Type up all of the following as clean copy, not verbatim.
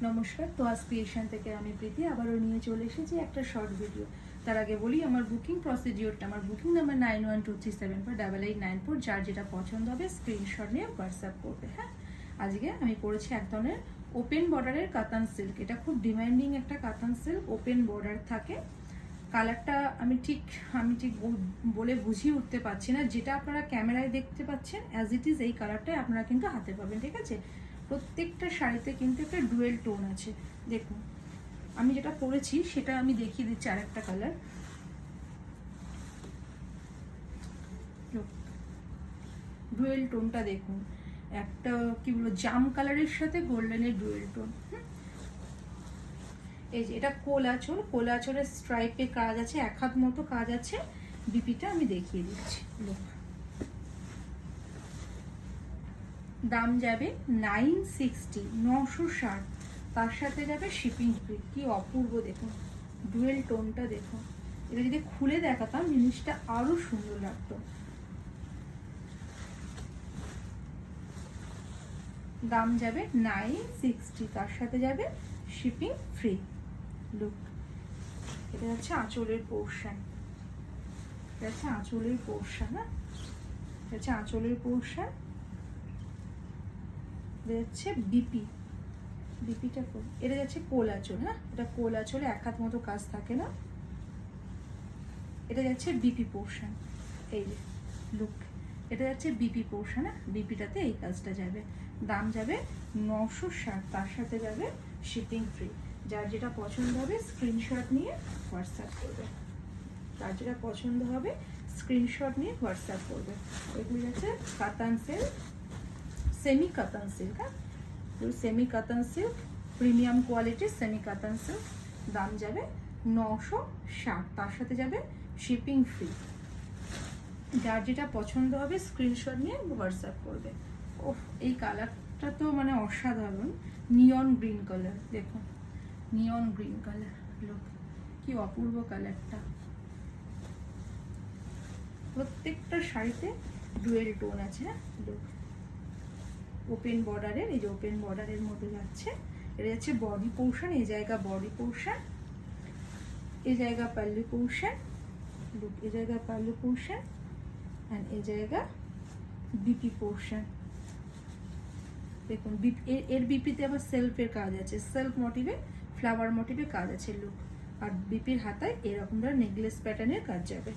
নমস্কার, তো আস্পিরেশন থেকে আমি প্রীতি আবারও নিয়ে চলে এসেছি একটা শর্ট ভিডিও। তার আগে বলি আমার বুকিং প্রসিডিওরটা, আমার বুকিং নাম্বার 9123748894। যার যেটা পছন্দ হবে স্ক্রিনশট নিয়ে হোয়াটসঅ্যাপ করবে। হ্যাঁ, আজকে আমি পরেছি এক ধরনের ওপেন বর্ডারের কাতান সিল্ক। এটা খুব ডিমান্ডিং একটা কাতান সিল্ক, ওপেন বর্ডার থাকে। কালারটা আমি ঠিক বলে বুঝিয়ে উঠতে পারছি না। যেটা আপনারা ক্যামেরায় দেখতে পাচ্ছেন অ্যাজ ইট ইজ এই কালারটাই আপনারা কিন্তু হাতে পাবেন। ঠিক আছে, প্রত্যেকটা শাড়িতে কিন্তু একটা ডুয়েল টোন আছে। দেখুন আমি যেটা পরেছি সেটা আমি দেখিয়ে দিচ্ছি। আরেকটা কালার, ডুয়েল টোনটা দেখুন। একটা কি বলবো, জাম কালারের সাথে গোল্ডেনের ডুয়েল টোন। এই যে এটা কোলাচলের স্ট্রাইপে কাজ আছে, এক হাত মতো কাজ আছে। বিপিটা আমি দেখিয়ে দিচ্ছি। দাম যাবে 960, 960। তার সাথে যাবে শিপিং ফ্রি। কি অপূর্ব দেখুন, ডুয়েল টোনটা দেখুন। এটা যদি খুলে দেখাতাম জিনিসটা আরো সুন্দর লাগতো। দাম যাবে 960, তার সাথে যাবে শিপিং ফ্রি। লুক, এটা হচ্ছে আঁচলের পোর্শন। এটা হচ্ছে আঁচলের পোর্শন। হ্যাঁ, এটা হচ্ছে আঁচলের পোর্শন। এটা হচ্ছে বিপিটা এটা যাচ্ছে কোলাচল। হ্যাঁ, এটা কোলাচলে এক হাত মতো কাজ থাকে না। এটা যাচ্ছে বিপি পোর্শন। এই যে লুক, এটা যাচ্ছে বিপি পোর্শন। হ্যাঁ, বিপিটাতে এই কাজটা যাবে। দাম যাবে 960, তার সাথে যাবে শিপিং ফ্রি। যার যেটা পছন্দ হবে স্ক্রিনশট নিয়ে হোয়াটসঅ্যাপ করবে। যার যেটা পছন্দ হবে স্ক্রিনশট নিয়ে হোয়াটসঅ্যাপ করবে। এগুলি হচ্ছে কাতান সিল্ক, সেমি কাতান সিল্ক। হ্যাঁ, সেমি কাতান সিল্ক, প্রিমিয়াম কোয়ালিটির সেমি কাতান সিল্ক। দাম যাবে 960, তার সাথে যাবে শিপিং ফ্রি। যার যেটা পছন্দ হবে স্ক্রিনশট নিয়ে হোয়াটসঅ্যাপ করবে। ওহ, এই কালারটা তো মানে অসাধারণ। নিয়ন গ্রিন কালার দেখুন, নিয়ন গ্রিন কালার। লোক, কি অপূর্ব কালারটা। প্রত্যেকটা শাড়িতে ডুয়েল টোন আছে। হ্যাঁ, লোক ওপেন বর্ডারের, এই যে ওপেন বর্ডারের মধ্যে যাচ্ছে। এটা যাচ্ছে বডি পোর্শন। এই জায়গা বডি পোর্শন, এই জায়গা পাল্লু পোর্শন। লুক, এই জায়গা পাল্লু পোর্শন অ্যান্ড এই জায়গা বিপি পোর্শন। দেখুন এর বিপিতে আবার সেলফের কাজ আছে, সেলফ মোটিভে, ফ্লাওয়ার মোটিভে কাজ আছে। লুক, আর বিপির হাতায় এরকম ধরে নেকলেস প্যাটার্নের কাজ যাবে।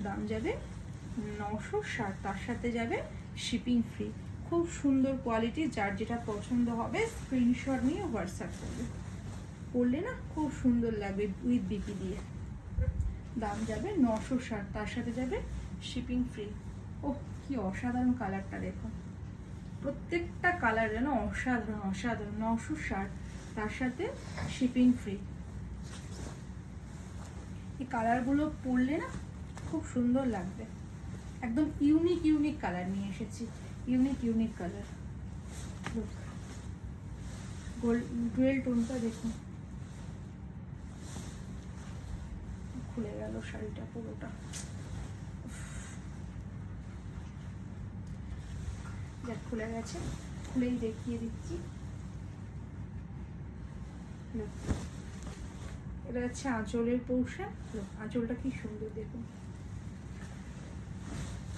দাম যাবে 960, তার সাথে যাবে শিপিং ফ্রি। খুব সুন্দর কোয়ালিটি। যার যেটা পছন্দ হবে স্ক্রিনশট নিয়ে হোয়াটসঅ্যাপ করবে। পরলে না খুব সুন্দর লাগবে উইথ বিপি দিয়ে। দাম যাবে 960, তার সাথে যাবে শিপিং ফ্রি। ওহ, কি অসাধারণ কালারটা দেখুন। প্রত্যেকটা কালার যেন অসাধারণ অসাধারণ। 960, তার সাথে শিপিং ফ্রি। এই কালারগুলো পরলে না খুব সুন্দর লাগবে। একদম ইউনিক কালার নিয়ে এসেছি, ইউনিক কালার। ডুয়েল টোনটা দেখুন। খুলে গেল শাড়িটা পুরোটা। যা খুলে গেছে, খুলেই দেখিয়ে দিচ্ছি। এটা হচ্ছে আঁচলের পোর্শন। আঁচলটা কি সুন্দর দেখুন।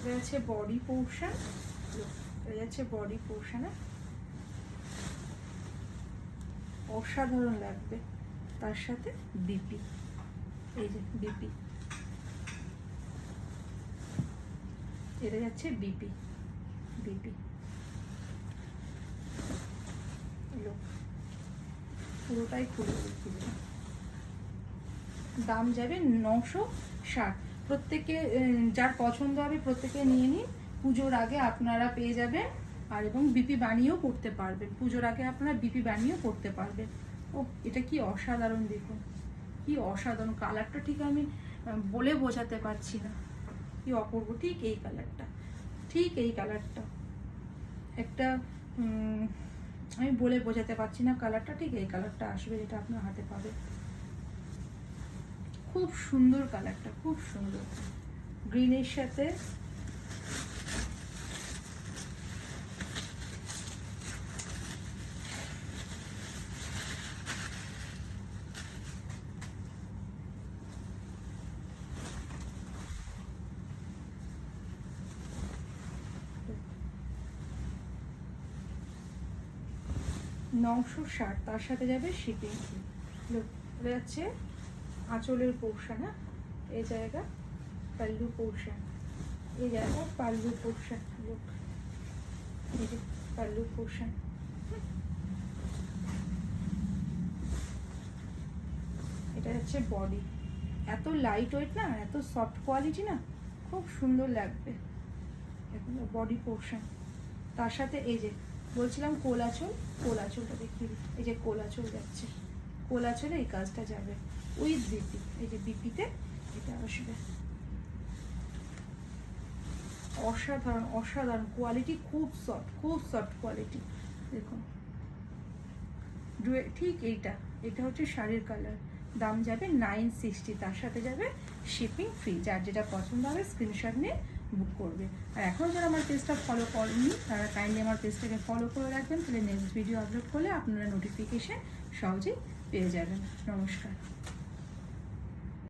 এটা হচ্ছে বডি পোর্শন। এটা হচ্ছে বডি পোর্শনে, অসাধারণ লাগবে। তার সাথে বিপি, এই যে বিপি, এটা যাচ্ছে বিপি। পুরোটাই খুলে দিচ্ছি। দাম যাবে 960। প্রত্যেকে যার পছন্দ হবে প্রত্যেকে নিয়ে নিন। পুজোর আগে আপনারা পেয়ে যাবেন। আর এবং বিপি বানিয়েও করতে পারবেন। পুজোর আগে আপনারা বিপি বানিয়েও করতে পারবেন। ও, এটা কি অসাধারণ দেখুন, কি অসাধারণ কালারটা। ঠিক আমি বলে বোঝাতে পারছি না, কি অপূর্ব। ঠিক এই কালারটা একটা আমি বলে বোঝাতে পারছি না। কালারটা ঠিক এই কালারটা আসবে, যেটা আপনার হাতে পাবে। খুব সুন্দর কালারটা, খুব সুন্দর। গ্রিনের সাথে 960, তার সাথে যাবে শিপিং ফ্রি। লুক, এটা যাচ্ছে আঁচলের পোর্শন, হ্যাঁ এই জায়গা পাল্লু পোর্শন, এই জায়গা পাল্লু পোর্শন। লুক, এই যে পাল্লু পোর্শন। এটা হচ্ছে বডি, এত লাইট ওয়েট না, এত সফট কোয়ালিটি না, খুব সুন্দর লাগবে। এখন বডি পোর্শন, তার সাথে এই যে বলছিলাম কোলাচল, কোলাচলটা দেখিয়ে দিই। এই যে কোলাচল যাচ্ছে, কোলাচলে এই কাজটা যাবে উইথ বিপি। এই যে বিপিতে এটা আসবে, অসাধারণ অসাধারণ কোয়ালিটি, খুব সফট কোয়ালিটি। দেখুন ঠিক এইটা, এটা হচ্ছে শাড়ির কালার। দাম যাবে 960, তার সাথে যাবে শিপিং ফ্রি। যার যেটা পছন্দ হবে স্ক্রিনশট নিয়ে বুক করবে। আর এখন যারা আমার পেজটা ফলো করেননি তারা কাইন্ডলি আমার পেজটাকে ফলো করে রাখবেন, তাহলে নেক্সট ভিডিও আপলোড করলে আপনারা নোটিফিকেশান সহজেই পেয়ে যাবেন। নমস্কার।